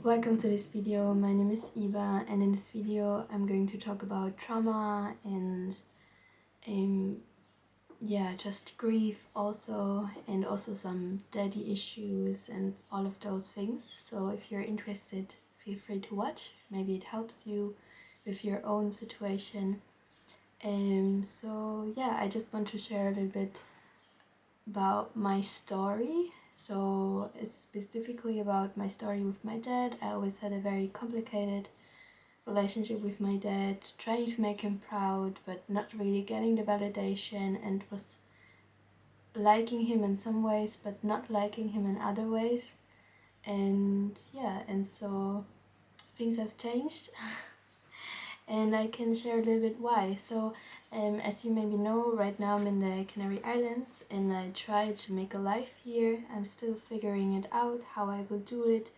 Welcome to this video. My name is Eva, and in this video I'm going to talk about trauma and um, just grief also, and also some daddy issues and all of those things. So if you're interested, feel free to watch. Maybe it helps you with your own situation. I just want to share a little bit about my story. So it's specifically about my story with my dad. I always had a very complicated relationship with my dad, trying to make him proud but not really getting the validation, and was liking him in some ways but not liking him in other ways. And so things have changed. And I can share a little bit why. So as you maybe know, right now I'm in the Canary Islands and I try to make a life here. I'm still figuring it out how I will do it.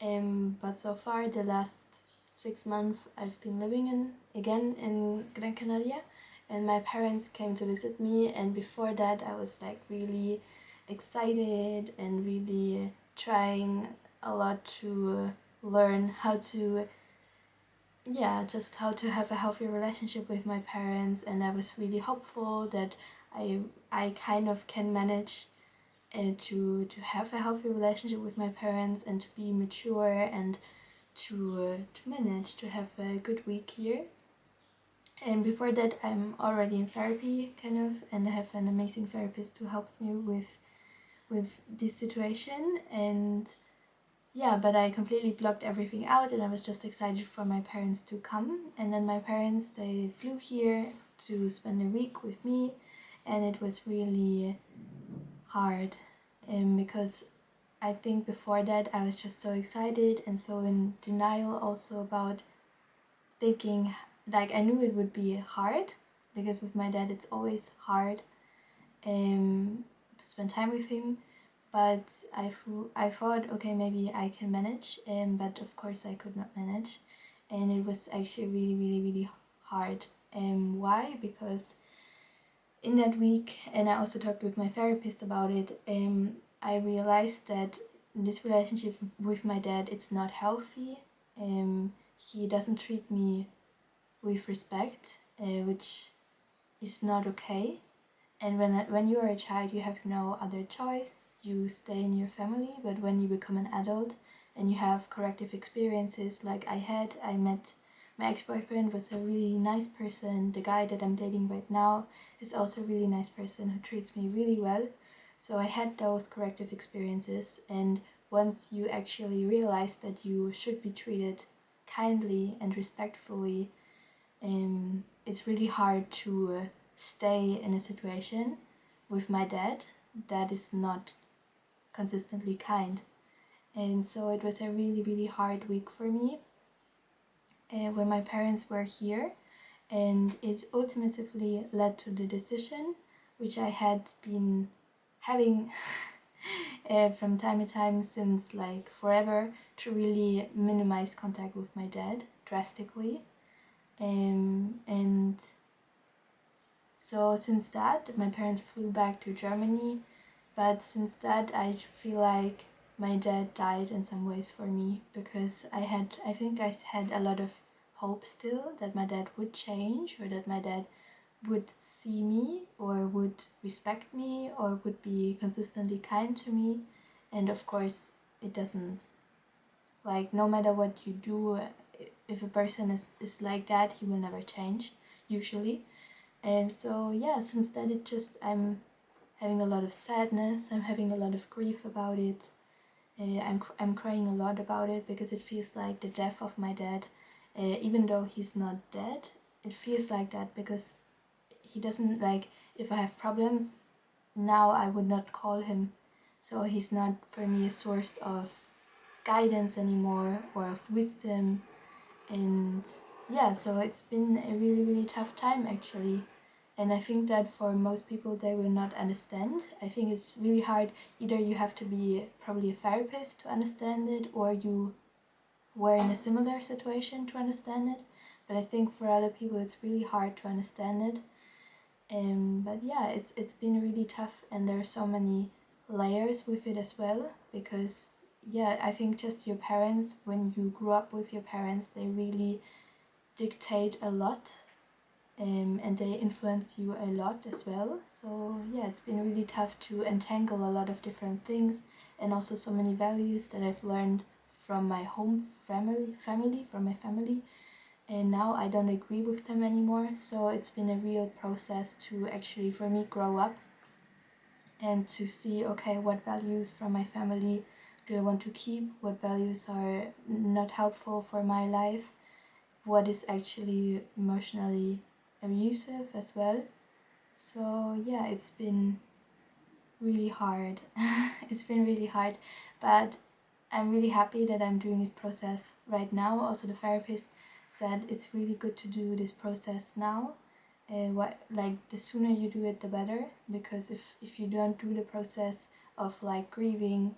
But so far, the last 6 months, I've been living in Gran Canaria, and my parents came to visit me. And before that, I was like really excited and really trying a lot to learn how to just how to have a healthy relationship with my parents. And I was really hopeful that I kind of can manage to have a healthy relationship with my parents and to be mature and to manage to have a good week here. And before that, I'm already in therapy kind of, and I have an amazing therapist who helps me with this situation. And but I completely blocked everything out, and I was just excited for my parents to come. And then my parents, they flew here to spend a week with me, and it was really hard because I think before that I was just so excited and so in denial also about thinking, like I knew it would be hard because with my dad it's always hard to spend time with him. But I thought, okay, maybe I can manage, but of course I could not manage, and it was actually really, really, really hard. Why? Because in that week, and I also talked with my therapist about it, I realized that this relationship with my dad, it's not healthy. He doesn't treat me with respect, which is not okay. And when you are a child, you have no other choice. You stay in your family, but when you become an adult and you have corrective experiences like I met my ex-boyfriend was a really nice person. The guy that I'm dating right now is also a really nice person who treats me really well. So I had those corrective experiences, and once you actually realize that you should be treated kindly and respectfully, it's really hard to stay in a situation with my dad that is not consistently kind. And so it was a really, really hard week for me when my parents were here, and it ultimately led to the decision, which I had been having from time to time since like forever, to really minimize contact with my dad drastically. And so since that, my parents flew back to Germany, but since that, I feel like my dad died in some ways for me, because I think I had a lot of hope still that my dad would change, or that my dad would see me or would respect me or would be consistently kind to me. And of course it doesn't. Like, no matter what you do, if a person is like that, he will never change usually. And so since then I'm having a lot of sadness, I'm having a lot of grief about it. I'm crying a lot about it because it feels like the death of my dad, even though he's not dead. It feels like that because he doesn't, like, if I have problems now, I would not call him. So he's not for me a source of guidance anymore or of wisdom. And so it's been a really, really tough time actually. And I think that for most people, they will not understand. I think it's really hard. Either you have to be probably a therapist to understand it, or you were in a similar situation to understand it. But I think for other people, it's really hard to understand it. But it's been really tough, and there are so many layers with it as well, because yeah, I think just your parents, when you grew up with your parents, they really dictate a lot, and they influence you a lot as well. So yeah, it's been really tough to entangle a lot of different things, and also so many values that I've learned from my home family from my family, and now I don't agree with them anymore. So it's been a real process to actually, for me, grow up and to see, okay, what values from my family do I want to keep, what values are not helpful for my life, what is actually emotionally abusive as well. So yeah, it's been really hard. It's been really hard, but I'm really happy that I'm doing this process right now. Also, the therapist said it's really good to do this process now. What, like, the sooner you do it, the better, because if you don't do the process of like grieving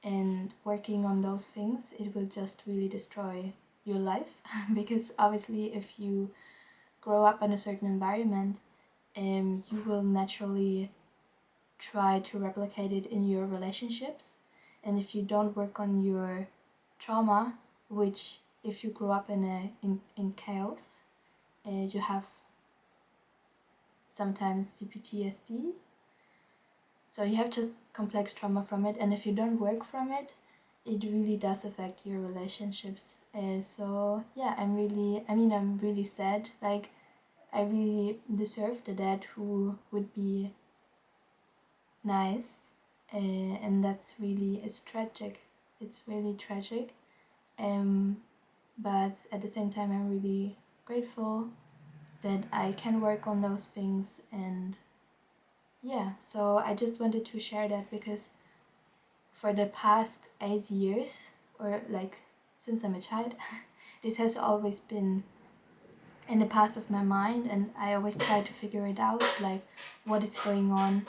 and working on those things, it will just really destroy your life. Because obviously, if you grow up in a certain environment, you will naturally try to replicate it in your relationships. And if you don't work on your trauma, which if you grow up in chaos, you have sometimes CPTSD. So you have just complex trauma from it, and if you don't work from it, it really does affect your relationships. So yeah, I'm really sad. Like, I really deserved a dad who would be nice, and it's tragic. It's really tragic. Um, but at the same time, I'm really grateful that I can work on those things. And yeah, so I just wanted to share that, because for the past 8 years, or like since I'm a child, this has always been in the past of my mind, and I always try to figure it out, like, what is going on,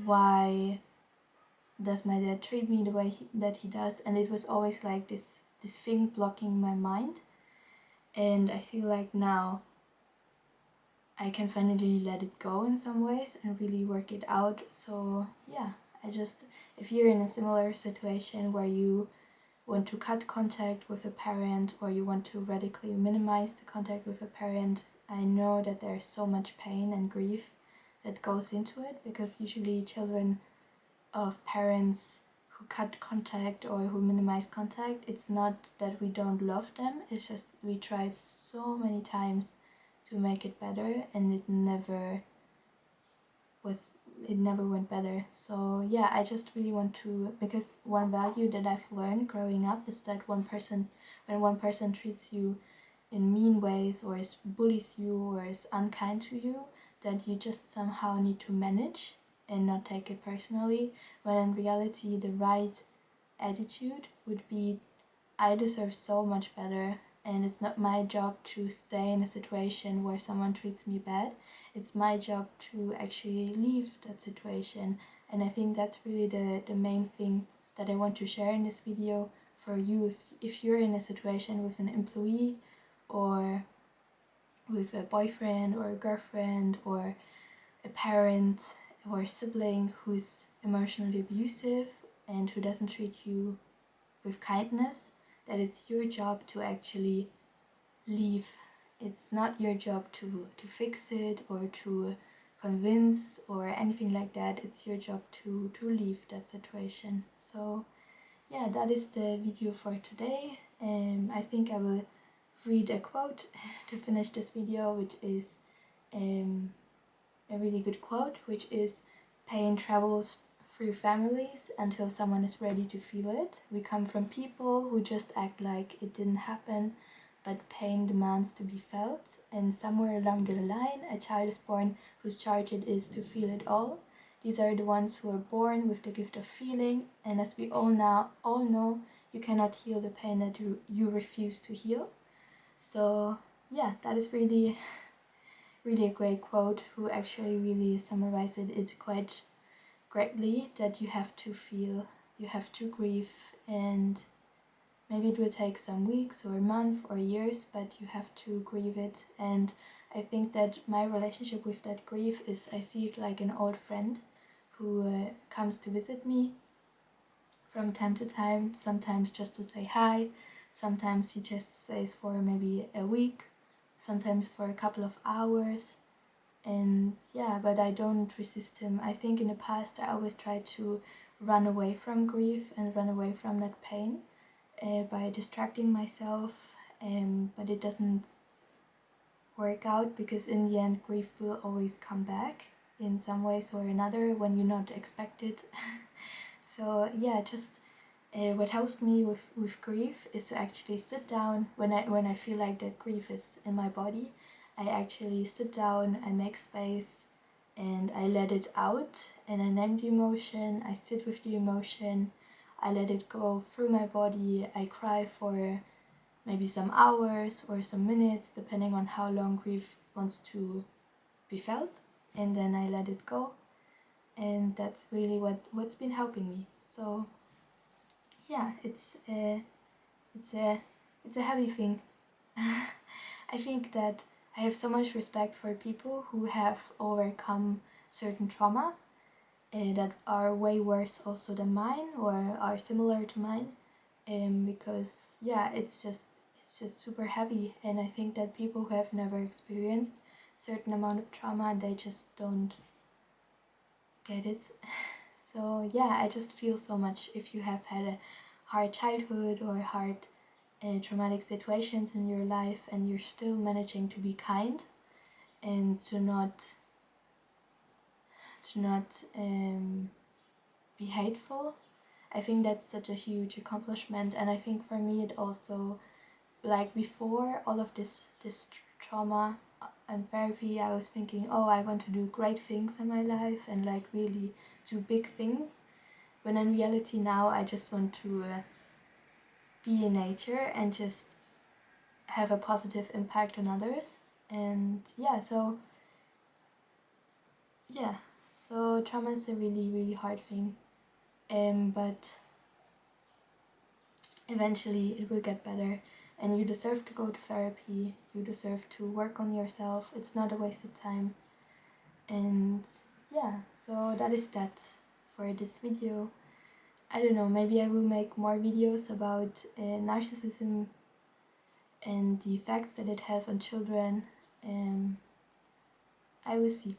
why does my dad treat me the way that he does. And it was always like this thing blocking my mind. And I feel like now I can finally let it go in some ways and really work it out. So yeah, if you're in a similar situation where you want to cut contact with a parent, or you want to radically minimize the contact with a parent, I know that there's so much pain and grief that goes into it, because usually children of parents who cut contact or who minimize contact, it's not that we don't love them, it's just we tried so many times to make it better, and was it never went better. So yeah, I just really want to, because one value that I've learned growing up is that when one person treats you in mean ways, or bullies you, or is unkind to you, that you just somehow need to manage and not take it personally, when in reality the right attitude would be, I deserve so much better, and it's not my job to stay in a situation where someone treats me bad. It's my job to actually leave that situation. And I think that's really the main thing that I want to share in this video for you. If you're in a situation with an employee, or with a boyfriend or a girlfriend, or a parent or a sibling who's emotionally abusive and who doesn't treat you with kindness, that it's your job to actually leave. It's not your job to fix it, or to convince, or anything like that. It's your job to leave that situation. So yeah, that is the video for today. I think I will read a quote to finish this video, which is a really good quote, which is, "Pain travels through families until someone is ready to feel it. We come from people who just act like it didn't happen, but pain demands to be felt. And somewhere along the line, a child is born whose charge it is to feel it all. These are the ones who are born with the gift of feeling, and as we all know, you cannot heal the pain that you refuse to heal." So yeah, that is really a great quote, who actually really summarized it quite greatly, that you have to feel, you have to grieve, and maybe it will take some weeks or a month or years, but you have to grieve it. And I think that my relationship with that grief is, I see it like an old friend who comes to visit me from time to time, sometimes just to say hi, sometimes he just stays for maybe a week, sometimes for a couple of hours. And yeah, but I don't resist him. I think in the past I always tried to run away from grief and run away from that pain by distracting myself, but it doesn't work out, because in the end grief will always come back in some ways or another when you not expect it. So yeah, just what helps me with grief is to actually sit down when I feel like that grief is in my body. I actually sit down, I make space, and I let it out, and I name the emotion, I sit with the emotion, I let it go through my body, I cry for maybe some hours or some minutes, depending on how long grief wants to be felt, and then I let it go. And that's really what's been helping me. So yeah, it's a heavy thing. I think that I have so much respect for people who have overcome certain trauma that are way worse also than mine or are similar to mine, because yeah, it's just super heavy. And I think that people who have never experienced certain amount of trauma, they just don't get it. So yeah, I just feel so much if you have had a hard childhood or hard traumatic situations in your life and you're still managing to be kind and to not be hateful. I think that's such a huge accomplishment. And I think for me it also, like before all of this trauma and therapy, I was thinking, oh, I want to do great things in my life and like really do big things, when in reality now I just want to be in nature and just have a positive impact on others. And yeah, so trauma is a really, really hard thing, but eventually it will get better, and you deserve to go to therapy, you deserve to work on yourself, it's not a wasted time. And yeah, so that is that for this video. I don't know, maybe I will make more videos about narcissism and the effects that it has on children. I will see.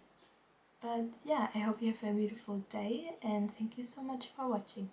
But yeah, I hope you have a beautiful day, and thank you so much for watching.